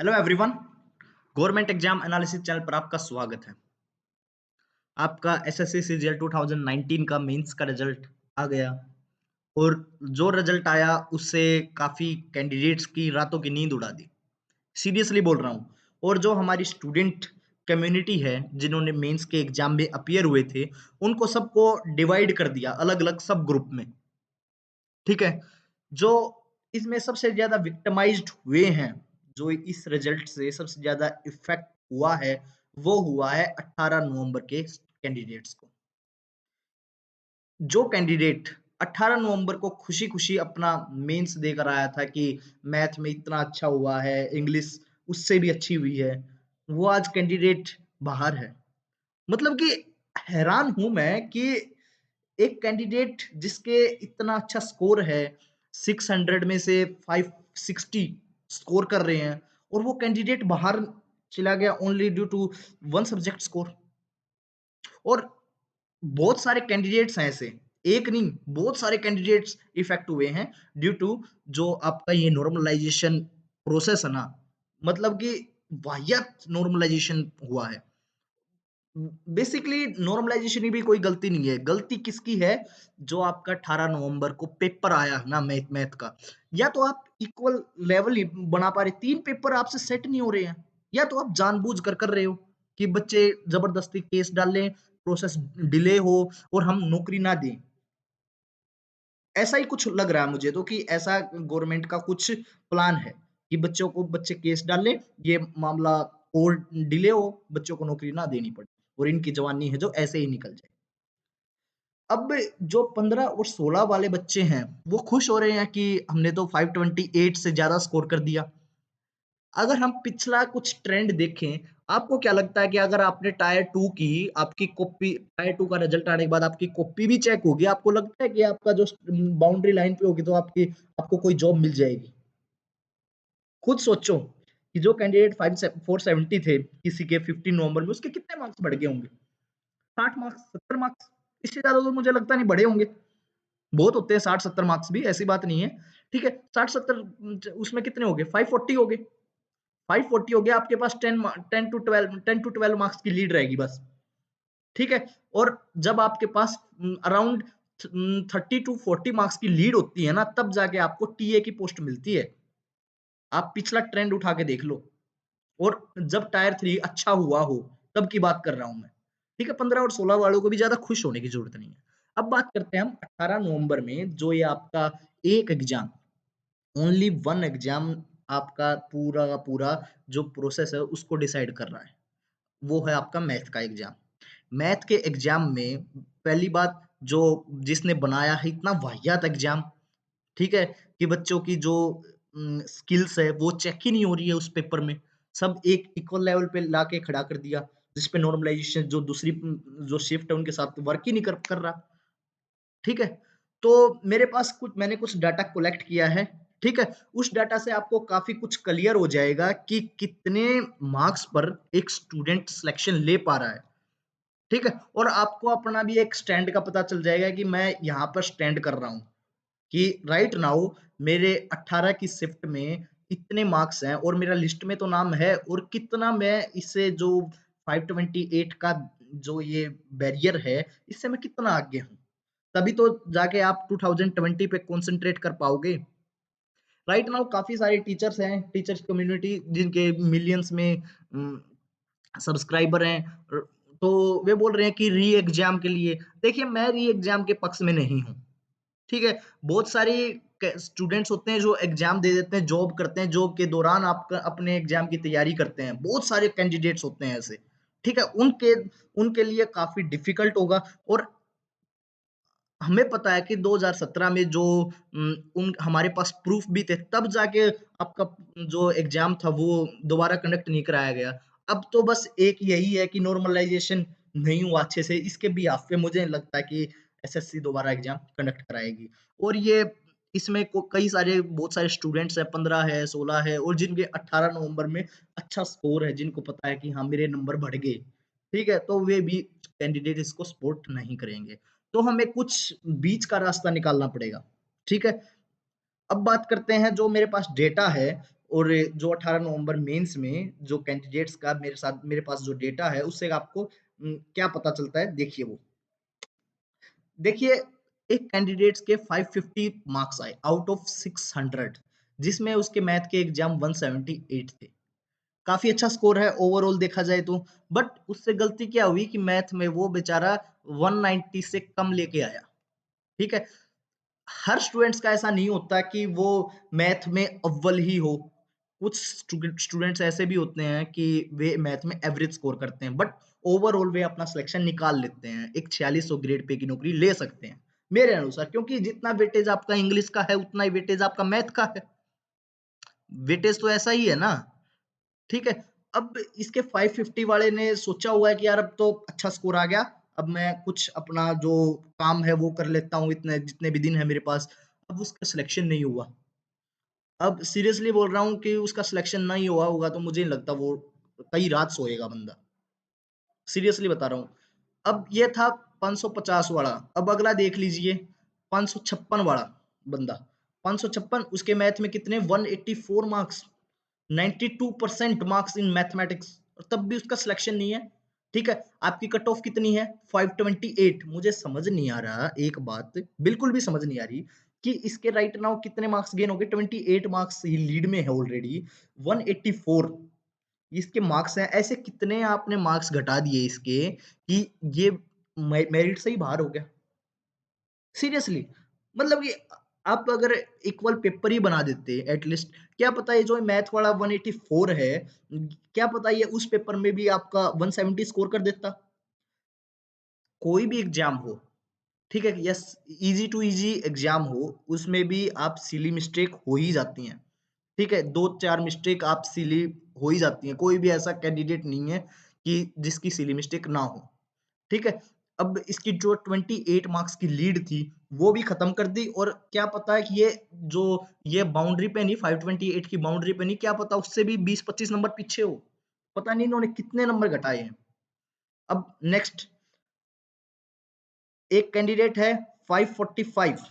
Hello everyone. Government exam analysis channel पर आपका स्वागत है। आपका एसएससी सीजीएल 2019 का मेंस का रिजल्ट आ गया और जो रिजल्ट आया उससे काफी कैंडिडेट्स की रातों की नींद उड़ा दी। सीरियसली बोल रहा हूँ। और जो हमारी स्टूडेंट कम्युनिटी है जिन्होंने मेंस के एग्जाम में अपीयर हुए थे, उनको सबको डिवाइड कर दिया अलग अलग सब ग्रुप में। ठीक है। जो इसमें सबसे ज्यादा विक्टिमाइज्ड हुए हैं, जो इस रिजल्ट से सबसे ज्यादा इफेक्ट हुआ है, वो हुआ है 18 नवंबर के कैंडिडेट्स को। जो कैंडिडेट 18 नवंबर को खुशी खुशी अपना मेंस देकर आया था कि मैथ में इतना अच्छा हुआ है, इंग्लिश उससे भी अच्छी हुई है, वो आज कैंडिडेट बाहर है। मतलब कि हैरान हूं मैं कि एक कैंडिडेट जिसके इतना अच्छा स्कोर है, 600 में से 560 स्कोर कर रहे हैं, और वो कैंडिडेट बाहर चला गया only due to one subject score. और बहुत सारे कैंडिडेट्स हैं ऐसे, एक नहीं बहुत सारे कैंडिडेट्स इफेक्ट हुए हैं ड्यू टू जो आपका ये नॉर्मलाइजेशन प्रोसेस है ना। मतलब कि वाहियात नॉर्मलाइजेशन हुआ है। बेसिकली नॉर्मलाइजेशन की भी कोई गलती नहीं है, गलती किसकी है? जो आपका 18 नवंबर को पेपर आया ना मैथ मैथ का, या तो आप इक्वल लेवल ही बना पा रहे, तीन पेपर आपसे सेट नहीं हो रहे हैं, या तो आप जानबूझ कर कर रहे हो कि बच्चे जबरदस्ती केस डाल लें, प्रोसेस डिले हो और हम नौकरी ना दें। ऐसा ही कुछ लग रहा है मुझे तो कि ऐसा गवर्नमेंट का कुछ प्लान है कि बच्चों को बच्चे केस डाल लें, ये मामला और डिले हो, बच्चों को नौकरी ना देनी पड़े और इनकी जवानी है जो ऐसे ही निकल जाए। अब जो 15 और 16 वाले बच्चे हैं, वो खुश हो रहे हैं कि हमने तो 528 से ज्यादा स्कोर कर दिया। अगर हम पिछला कुछ ट्रेंड देखें, आपको क्या लगता है कि अगर आपने टायर 2 की आपकी कॉपी, टायर 2 का रिजल्ट आने के बाद आपकी कॉपी भी चेक होगी, आपको लगता है कि आपका जो बाउंड्री लाइन पे होगी तो आपकी आपको कोई जॉब मिल जाएगी? खुद सोचो कि जो कैंडिडेट 470 थे किसी के 15 नवंबर में, उसके कितने मार्क्स बढ़ गए होंगे? 60 मार्क्स, 70 मार्क्स, इससे ज्यादा तो मुझे लगता नहीं बढ़े होंगे। बहुत होते हैं 60-70 मार्क्स भी, ऐसी बात नहीं है। ठीक है, 60-70 उसमें कितने हो गए? 540 हो गए। 540 हो गया, आपके पास 10 टू 12 मार्क्स की लीड रहेगी बस। ठीक है। और जब आपके पास अराउंड 30 टू 40 मार्क्स की लीड होती है ना, तब जाके आपको टीए की पोस्ट मिलती है। आप पिछला ट्रेंड उठा के देख लो। और जब टायर 3 अच्छा हुआ हो, तब की बात कर रहा हूं मैं। ठीक है, 15 और 16 वालों को भी ज्यादा खुश होने की जरूरत नहीं है। अब बात करते हैं हम 18 नवंबर में, जो ये आपका एक एग्जाम, ओनली वन एग्जाम, आपका पूरा का पूरा जो प्रोसेस है उसको डिसाइड कर रहा है, वो है आपका मैथ का एग्जाम। मैथ के एग्जाम में पहली बात, जो जिसने बनाया है इतना वाहियात एग्जाम, ठीक है, कि बच्चों की जो स्किल्स है वो चेक ही नहीं हो रही है उस पेपर में, सब एक इक्वल लेवल पे लाके खड़ा कर दिया, जिस पे नॉर्मलाइजेशन जो दूसरी जो शिफ्ट है उनके साथ वर्क ही नहीं कर रहा। ठीक है। तो मेरे पास कुछ, मैंने कुछ डाटा कलेक्ट किया है। ठीक है। उस डाटा से आपको काफी कुछ क्लियर हो जाएगा कि कितने मार्क्स पर एक स्टूडेंट सिलेक्शन ले पा रहा है। ठीक है। और आपको अपना भी एक स्टैंड का पता चल जाएगा कि मैं यहाँ पर स्टैंड कर रहा हूँ कि राइट नाउ मेरे 18 की शिफ्ट में इतने मार्क्स हैं और मेरा लिस्ट में तो नाम है, और कितना मैं इससे जो 528 का जो ये बैरियर है, इससे मैं कितना आगे हूँ। तभी तो जाके आप 2020 पे कंसंट्रेट कर पाओगे। राइट नाउ काफी सारे टीचर्स हैं, टीचर्स कम्युनिटी जिनके मिलियंस में सब्सक्राइबर हैं, तो वे बोल रहे हैं कि री एग्जाम के लिए। देखिए, मैं री एग्जाम के पक्ष में नहीं हूँ। ठीक है। बहुत सारे स्टूडेंट्स होते हैं जो एग्जाम दे देते हैं, जॉब करते हैं, जॉब के दौरान आपका अपने एग्जाम की तैयारी करते हैं, बहुत सारे कैंडिडेट्स होते हैं ऐसे। ठीक है। उनके उनके लिए काफी डिफिकल्ट होगा। और हमें पता है कि 2017 में जो उन हमारे पास प्रूफ भी थे, तब जाके आपका जो एग्जाम था वो दोबारा कंडक्ट नहीं कराया गया। अब तो बस एक यही है कि नॉर्मलाइजेशन नहीं हुआ अच्छे से, इसके बिहाफ पे मुझे लगता है कि एसएससी दोबारा एग्जाम कंडक्ट कराएगी। और ये इसमें कई सारे बहुत सारे स्टूडेंट्स है, 15 है, 16 है, और जिनके 18 नवंबर में अच्छा स्कोर है, जिनको पता है कि हाँ मेरे नंबर बढ़ गए। ठीक है, तो वे भी कैंडिडेट इसको सपोर्ट नहीं करेंगे। तो हमें कुछ बीच का रास्ता निकालना पड़ेगा। ठीक है। अब बात करते हैं, जो मेरे पास डेटा है और जो 18 नवंबर मेंस में जो कैंडिडेट्स का मेरे पास जो डेटा है उससे आपको क्या पता चलता है, देखिए वो। देखिए, एक कैंडिडेट्स के 550 मार्क्स आए आउट ऑफ 600, जिसमें उसके मैथ के एग्जाम 178 थे। काफी अच्छा स्कोर है ओवरऑल देखा जाए तो, बट उससे गलती क्या हुई कि मैथ में वो बेचारा 190 से कम लेके आया। ठीक है, हर स्टूडेंट्स का ऐसा नहीं होता कि वो मैथ में अव्वल ही हो। कुछ स्टूडेंट्स ऐसे भी होते हैं कि वे मैथ में एवरेज स्कोर करते हैं, बट ओवरऑल वे अपना सिलेक्शन निकाल लेते हैं, एक 4600 ग्रेड पे की नौकरी ले सकते हैं मेरे अनुसार, क्योंकि जितना वेटेज आपका इंग्लिश का है उतना ही वेटेज आपका मैथ का है। वेटेज तो ऐसा ही है ना। ठीक है, अब इसके 550 वाले ने सोचा हुआ है कि यार अब तो अच्छा स्कोर आ गया, अब मैं कुछ अपना जो काम है वो कर लेता हूँ इतने जितने भी दिन है मेरे पास। अब उसका सिलेक्शन नहीं हुआ। अब सीरियसली बोल रहा हूँ कि उसका सिलेक्शन नहीं हुआ होगा तो मुझे नहीं लगता वो कई रात सोएगा बंदा। सीरियसली बता रहा हूँ। अब ये था 550 वाला, अब अगला देख लीजिए 556 वाला बंदा। 556 उसके मैथ में कितने 184 मार्क्स, 92% मार्क्स इन मैथमेटिक्स, और तब भी उसका सिलेक्शन नहीं है। ठीक है, आपकी कट ऑफ कितनी है 528। मुझे समझ नहीं आ रहा, एक बात बिल्कुल भी समझ नहीं आ रही कि इसके राइट नाउ कितने मार्क्स गेन हो गए। 28 मार्क्स ही लीड में है ऑलरेडी, 184 इसके मार्क्स हैं। ऐसे कितने आपने मार्क्स घटा दिए इसके कि ये मेरिट से ही बाहर हो गया। सीरियसली, मतलब कि आप अगर इक्वल पेपर ही बना देते एटलीस्ट, क्या पता ये जो मैथ वाला 184 है, क्या पता ये उस पेपर में भी आपका 170 स्कोर कर देता। कोई भी एग्जाम हो, ठीक है, yes, easy to easy exam हो, उसमें भी आप सिली मिस्टेक हो ही जाती हैं। ठीक है, 2-4 मिस्टेक आप सिली हो ही जाती हैं। कोई भी ऐसा कैंडिडेट नहीं है कि जिसकी सिली मिस्टेक ना हो। ठीक है, अब इसकी जो 28 मार्क्स की लीड थी वो भी खत्म कर दी, और क्या पता है कि जो ये बाउंड्री पे नहीं, 528 की बाउंड्री पे नहीं, क्या पता उससे भी 20-25 नंबर पीछे हो। पता नहीं इन्होंने कितने नंबर घटाए हैं। अब नेक्स्ट एक कैंडिडेट है 545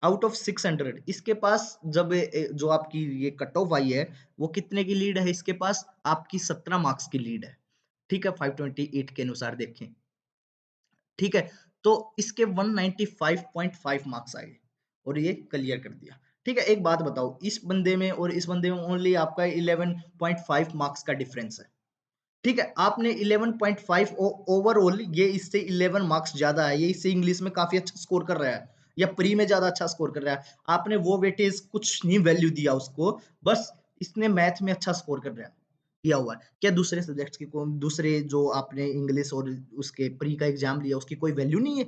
आउट ऑफ 600, इसके पास जब जो आपकी ये कट ऑफ आई है वो कितने की लीड है इसके पास, आपकी 17 मार्क्स की लीड है। ठीक है, 528 के अनुसार देखें। ठीक है, तो इसके 195.5 मार्क्स आए और ये क्लियर कर दिया। ठीक है, एक बात बताओ, इस बंदे में और इस बंदे में ओनली आपका 11.5 मार्क्स का डिफरेंस है। ठीक है, आपने 11.5 ओवरऑल, ये इससे 11 मार्क्स ज्यादा है, ये इससे इंग्लिश में काफी अच्छा स्कोर कर रहा है या प्री में ज्यादा अच्छा स्कोर कर रहा है। आपने वो वेटेज कुछ नहीं वैल्यू दिया उसको, बस इसने मैथ में अच्छा स्कोर कर रहा है किया हुआ है। क्या दूसरे सब्जेक्ट्स की दूसरे जो आपने इंग्लिश और उसके प्री का एग्जाम लिया उसकी कोई वैल्यू नहीं है?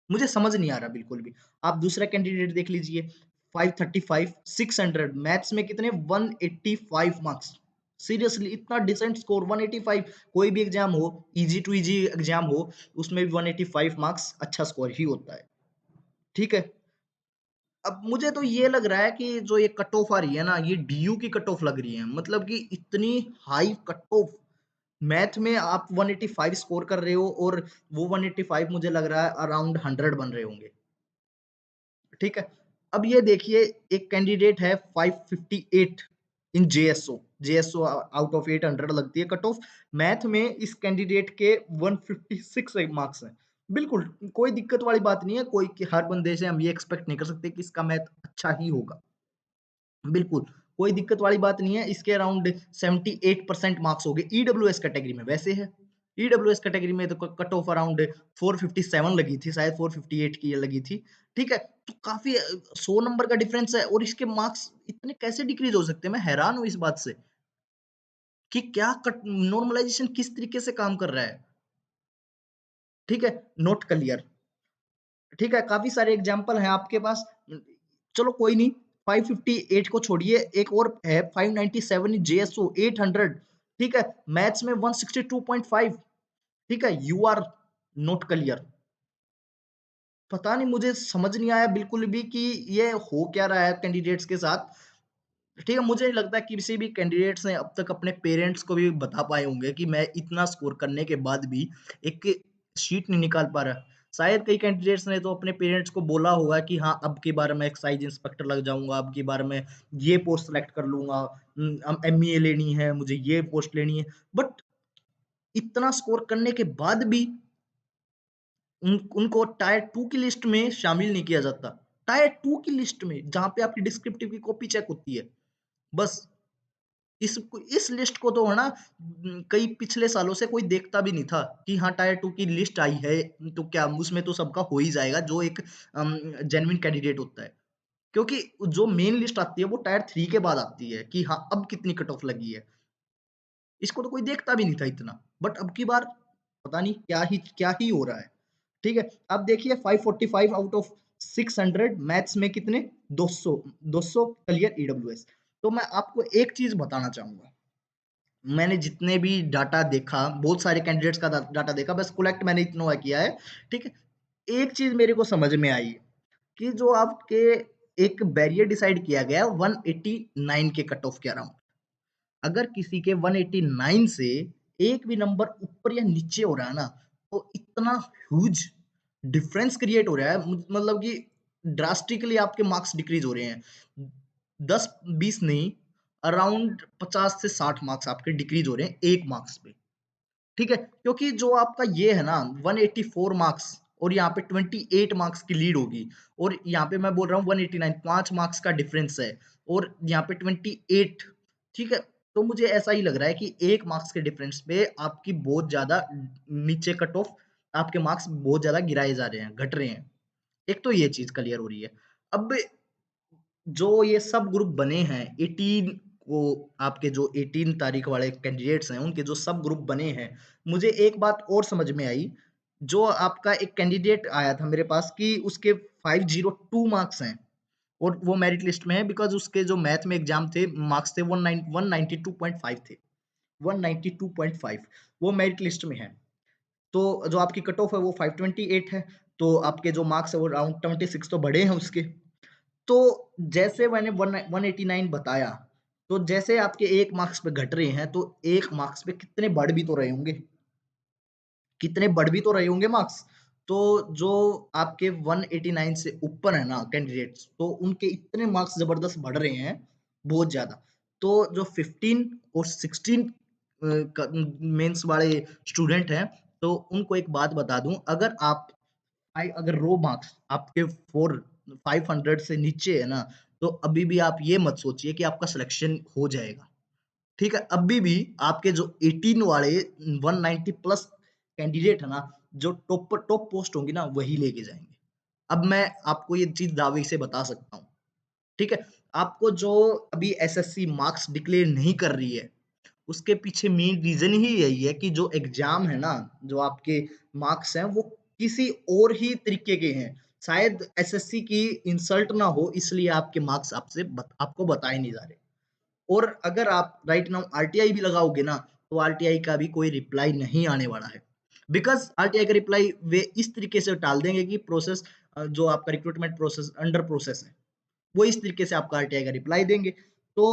मुझे समझ नहीं आ रहा बिल्कुल भी। आप दूसरा कैंडिडेट देख लीजिए, 535 600 मैथ्स में कितने 185 मार्क्स। सीरियसली इतना डिसेंट स्कोर 185। कोई भी एग्जाम हो, इजी टू इजी एग्जाम हो, उसमें भी 185 मार्क्स अच्छा स्कोर ही होता है। ठीक है, अब मुझे तो ये लग रहा है कि जो ये कट ऑफ आ रही है ना, ये डीयू की कट ऑफ लग रही है, मतलब कि इतनी हाई कट ऑफ। मैथ में आप 185 स्कोर कर रहे हो और वो 185 मुझे लग रहा है अराउंड 100 बन रहे होंगे। ठीक है, अब ये देखिए एक कैंडिडेट है 558 इन जेएसओ। जेएसओ आउट ऑफ 800 लगती है कट ऑफ। मैथ में इस कैंडिडेट के 156 मार्क्स हैं। बिल्कुल कोई दिक्कत वाली बात नहीं है, कोई हर बंदे से हम ये एक्सपेक्ट नहीं कर सकते कि इसका मैथ अच्छा ही होगा। बिल्कुल, कोई दिक्कत वाली बात नहीं है। इसके अराउंड 78% मार्क्स हो गए ईडब्ल्यूएस कैटेगरी में, वैसे है। ईडब्ल्यूएस कैटेगरी में तो कट ऑफ अराउंड 457 लगी थी, शायद 458 की लगी थी। ठीक है, तो काफ़ी 100 नंबर का डिफरेंस है और इसके मार्क्स इतने कैसे डिक्रीज़ हो सकते हैं? मैं हैरान हूँ इस बात से कि क्या कट नॉर्मलाइज़ेशन किस तरीके से काम कर रहा है। ठीक है, नॉट क्लियर। ठीक है, काफ़ी सारे एग्जांपल हैं आपके पास। चलो कोई नहीं, 558 को छोड़िए, एक और है 597 जेएसओ 800। ठीक है, मैथ्स में 162.5। ठीक है, यू आर नॉट क्लियर। पता नहीं, मुझे समझ नहीं आया बिल्कुल भी कि ये हो क्या रहा है कैंडिडेट्स के साथ। ठीक है, मुझे नहीं लगता कि किसी भी कैंडिडेट्स ने अब तक अपने पेरेंट्स को भी बता पाए होंगे कि मैं इतना स्कोर करने के बाद भी एक सीट नहीं निकाल पा रहा। शायद कई कैंडिडेट्स ने तो अपने पेरेंट्स को बोला होगा कि हाँ, अब की बार मैं एक्साइज इंस्पेक्टर लग जाऊँगा, अब की बार मैं ये पोस्ट सेलेक्ट कर लूँगा, अब एमईए लेनी है, मुझे ये पोस्ट लेनी है। बट इतना स्कोर करने के बाद भी उनको टायर 2 की लिस्ट में शामिल नहीं किया जाता। टायर 2 की लिस्ट में, जहाँ पे आपकी डिस्क्रिप्टिव की कॉपी चेक होती है। बस इस लिस्ट को तो है ना, कई पिछले सालों से कोई देखता भी नहीं था कि हाँ, टायर 2 की लिस्ट आई है, तो क्या उसमें तो सबका हो ही जाएगा जो एक जेन्युइन कैंडिडेट होता है। क्योंकि जो मेन लिस्ट आती है वो टायर 3 के बाद आती है कि हाँ, अब कितनी कट ऑफ लगी है। इसको तो कोई देखता भी नहीं था इतना। बट अब की बार पता नहीं क्या ही हो रहा है। ठीक है? अब देखिए 545 आउट ऑफ 600 मैथ्स में कितने 200 200 क्लियर ईडब्ल्यूएस। तो मैं आपको एक चीज़ बताना चाहूँगा। मैंने जितने भी डाटा देखा, बहुत सारे कैंडिडेट्स का डाटा देखा, बस कलेक्ट मैंने इतना किया है, ठीक है? एक चीज़ मेरे को समझ में आई कि जो आपके एक बैरियर डिसाइड किया गया है 189 के कट ऑफ के अराउंड। अगर किसी के 189 से एक भी नंबर ऊपर या नीचे हो रहा है ना, तो इतना ह्यूज डिफरेंस क्रिएट हो रहा है, मतलब कि ड्रास्टिकली आपके मार्क्स डिक्रीज हो रहे हैं। 10-20 नहीं, अराउंड 50 से 60 मार्क्स आपके डिक्रीज हो रहे हैं एक मार्क्स पे। ठीक है? क्योंकि जो आपका ये है ना 184 मार्क्स और यहाँ पे 28 मार्क्स की लीड होगी, और यहाँ पे मैं बोल रहा हूँ 189 5 मार्क्स का डिफरेंस है, और यहाँ पे 28। ठीक है? तो मुझे ऐसा ही लग रहा है कि 1 मार्क्स के डिफरेंस पे आपकी बहुत ज़्यादा नीचे कट ऑफ, आपके मार्क्स बहुत ज़्यादा गिराए जा रहे हैं, घट रहे हैं। एक तो ये चीज़ क्लियर हो रही है। अब जो ये सब ग्रुप बने हैं 18 को, आपके जो 18 तारीख वाले कैंडिडेट्स हैं उनके जो सब ग्रुप बने हैं, मुझे एक बात और समझ में आई। जो आपका एक कैंडिडेट आया था मेरे पास कि उसके 502 मार्क्स हैं, और वो मेरिट लिस्ट में है बिकॉज उसके जो मैथ में एग्जाम थे मार्क्स थे 192.5 थे, 192.5 वो मेरिट लिस्ट में है। तो जो आपकी कट ऑफ है वो 528 है, तो आपके जो मार्क्स है वो अराउंड 26 तो बढ़े हैं उसके। तो जैसे मैंने 189 बताया, तो जैसे आपके 1 मार्क्स पे घट रहे हैं, तो 1 मार्क्स पे कितने बढ़ भी तो रहे होंगे, कितने बढ़ भी तो रहे होंगे मार्क्स। तो जो आपके 189 से ऊपर है ना कैंडिडेट्स, तो उनके इतने मार्क्स ज़बरदस्त बढ़ रहे हैं, बहुत ज़्यादा। तो जो 15 और 16 मेंस वाले स्टूडेंट हैं, तो उनको एक बात बता दूँ, अगर रो मार्क्स आपके 500 से नीचे है ना, तो अभी भी आप ये मत सोचिए कि आपका सिलेक्शन हो जाएगा। ठीक है? अभी भी आपके जो 18 वाले 190 प्लस कैंडिडेट है ना, जो टॉप पोस्ट होंगी ना, वही लेके जाएँगे। अब मैं आपको ये चीज़ दावे से बता सकता हूँ। ठीक है? आपको जो अभी एसएससी मार्क्स डिक्लेयर नहीं कर रही है, उसके पीछे मेन रीज़न ही यही है कि जो एग्ज़ाम है ना, जो आपके मार्क्स हैं, वो किसी और ही तरीके के हैं। शायद एसएससी की इंसल्ट ना हो, इसलिए आपके मार्क्स आपको बताए नहीं जा रहे। और अगर आप राइट नाउ आरटीआई भी लगाओगे ना, तो आरटीआई का भी कोई रिप्लाई नहीं आने वाला है। बिकॉज़ आरटीआई का रिप्लाई वे इस तरीके से टाल देंगे कि प्रोसेस, जो आपका रिक्रूटमेंट प्रोसेस अंडर प्रोसेस है, वो इस तरीके से आपका आरटीआई का रिप्लाई देंगे। तो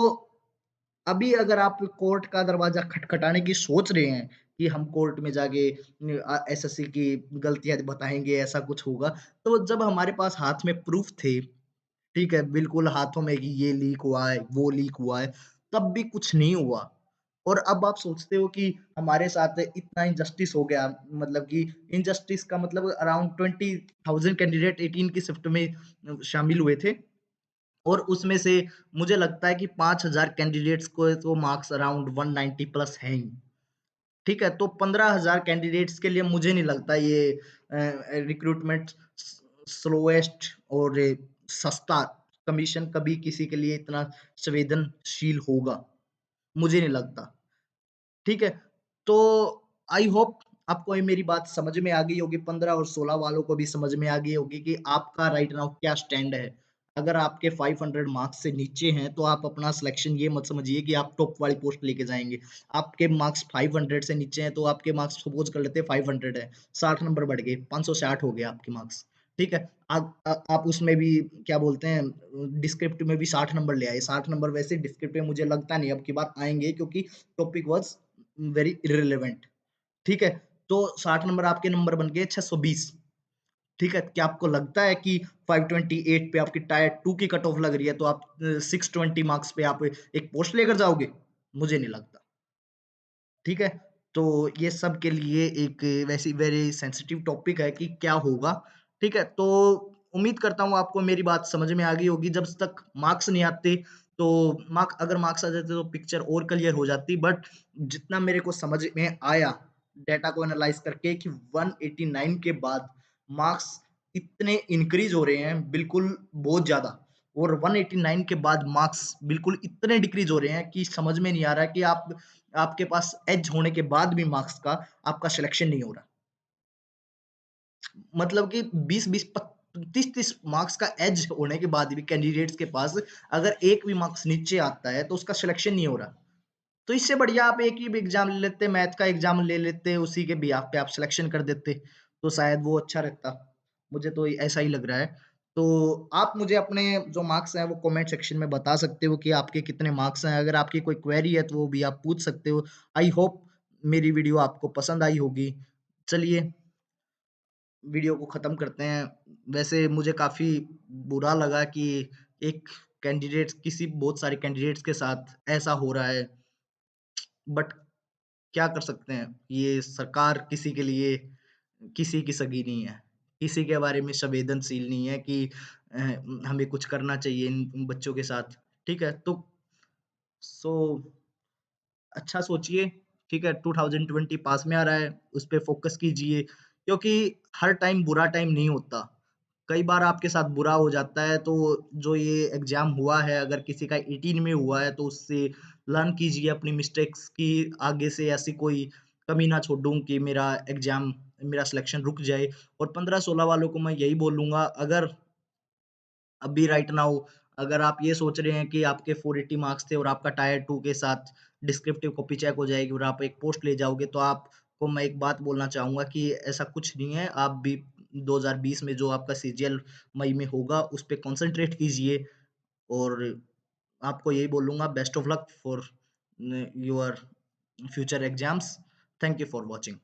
अभी अगर आप कोर्ट का दरवाज़ा खटखटाने की सोच रहे हैं कि हम कोर्ट में जाके एसएससी की गलतियाँ बताएँगे, ऐसा कुछ होगा, तो जब हमारे पास हाथ में प्रूफ़ थे, ठीक है, बिल्कुल हाथों में कि ये लीक हुआ है, वो लीक हुआ है, तब भी कुछ नहीं हुआ। और अब आप सोचते हो कि हमारे साथ इतना इनजस्टिस हो गया, मतलब कि इनजस्टिस का मतलब अराउंड 20,000 कैंडिडेट 18 की शिफ्ट में शामिल हुए थे, और उसमें से मुझे लगता है कि 5,000 कैंडिडेट्स को तो मार्क्स अराउंड 190 प्लस हैं ही। ठीक है? तो 15,000 कैंडिडेट्स के लिए मुझे नहीं लगता ये रिक्रूटमेंट स्लोएस्ट और सस्ता कमीशन कभी किसी के लिए इतना संवेदनशील होगा, मुझे नहीं लगता। ठीक है? तो आई होप आपको ये मेरी बात समझ में आ गई होगी, 15 और 16 वालों को भी समझ में आ गई होगी कि आपका राइट नाउ क्या स्टैंड है। अगर आपके 500 मार्क्स से नीचे हैं, तो आप अपना सिलेक्शन ये मत समझिए कि आप टॉप वाली पोस्ट लेके जाएँगे। आपके मार्क्स 500 से नीचे हैं, तो आपके मार्क्स सपोज़ कर लेते हैं 500 है, 60 नंबर बढ़ गए, 560 हो गए आपके मार्क्स। ठीक है? आप उसमें भी क्या बोलते हैं, डिस्क्रिप्टिव में भी 60 नंबर ले आए। 60 नंबर वैसे डिस्क्रिप्टिव मुझे लगता नहीं अब की बार आएँगे, क्योंकि टॉपिक वाज़ वेरी इर्रेलेवेंट। ठीक है? तो 60 नंबर आपके नंबर बन गए 620। ठीक है? क्या आपको लगता है कि 528 पे आपकी टायर 2 की कट ऑफ लग रही है तो आप 620 मार्क्स पे आप एक पोस्ट लेकर जाओगे? मुझे नहीं लगता। ठीक है? तो ये सब के लिए एक वैसी वेरी सेंसिटिव टॉपिक है कि क्या होगा, ठीक है? तो उम्मीद करता हूँ आपको मेरी बात समझ में आ गई होगी। जब तक मार्क्स नहीं आते, तो अगर मार्क्स आ जाते तो पिक्चर और क्लियर हो जाती, बट जितना मेरे को समझ में आया, डाटा को एनालाइज़ करके, कि 189 के बाद मार्क्स इतने इंक्रीज़ हो रहे हैं, बिल्कुल बहुत ज़्यादा, और 189 के बाद मार्क्स बिल्कुल इतने डिक्रीज़ हो रहे हैं कि समझ में नहीं आ रहा है कि आपके पास एज होने के बाद भी मार्क्स का आपका सिलेक्शन नहीं हो रहा। मतलब कि 20-20 30-30 मार्क्स का एज होने के बाद भी कैंडिडेट्स के पास अगर एक भी मार्क्स नीचे आता है तो उसका सिलेक्शन नहीं हो रहा। तो इससे बढ़िया आप एक ही एग्जाम ले लेते, मैथ का एग्जाम ले लेते, उसी के बिहाफ पे आप सिलेक्शन कर देते, तो शायद वो अच्छा रहता। मुझे तो ऐसा ही लग रहा है। तो आप मुझे अपने जो मार्क्स हैं वो कमेंट सेक्शन में बता सकते हो कि आपके कितने मार्क्स हैं। अगर आपकी कोई क्वेरी है तो वो भी आप पूछ सकते हो। आई होप मेरी वीडियो आपको पसंद आई होगी। चलिए, वीडियो को ख़त्म करते हैं। वैसे मुझे काफ़ी बुरा लगा कि एक कैंडिडेट, किसी बहुत सारे कैंडिडेट्स के साथ ऐसा हो रहा है, बट क्या कर सकते हैं? ये सरकार किसी के लिए किसी की सगी नहीं है। किसी के बारे में संवेदनशील नहीं है कि हमें कुछ करना चाहिए इन बच्चों के साथ, ठीक है? तो सो अच्छा सोचिए, ठीक है? 2020 पास में आ रहा है, उस पे फ़ोकस कीजिए, क्योंकि हर टाइम बुरा टाइम नहीं होता। कई बार आपके साथ बुरा हो जाता है, तो जो ये एग्ज़ाम हुआ है, अगर किसी का 18 में हुआ है, तो उससे लर्न कीजिए अपनी मिस्टेक्स की, आगे से ऐसी कोई कमी ना छोड़ूँ कि मेरा सिलेक्शन रुक जाए। और 15-16 वालों को मैं यही बोलूँगा, अगर अभी राइट नाउ अगर आप ये सोच रहे हैं कि आपके 480 मार्क्स थे और आपका टायर 2 के साथ डिस्क्रिप्टिव कॉपी चेक हो जाएगी और आप एक पोस्ट ले जाओगे, तो आपको मैं एक बात बोलना चाहूँगा कि ऐसा कुछ नहीं है। आप भी 2020 में जो आपका सीजीएल मई में होगा, उस पे कॉन्संट्रेट कीजिए, और आपको यही बोलूँगा, best of luck for your future exams. Thank you for watching.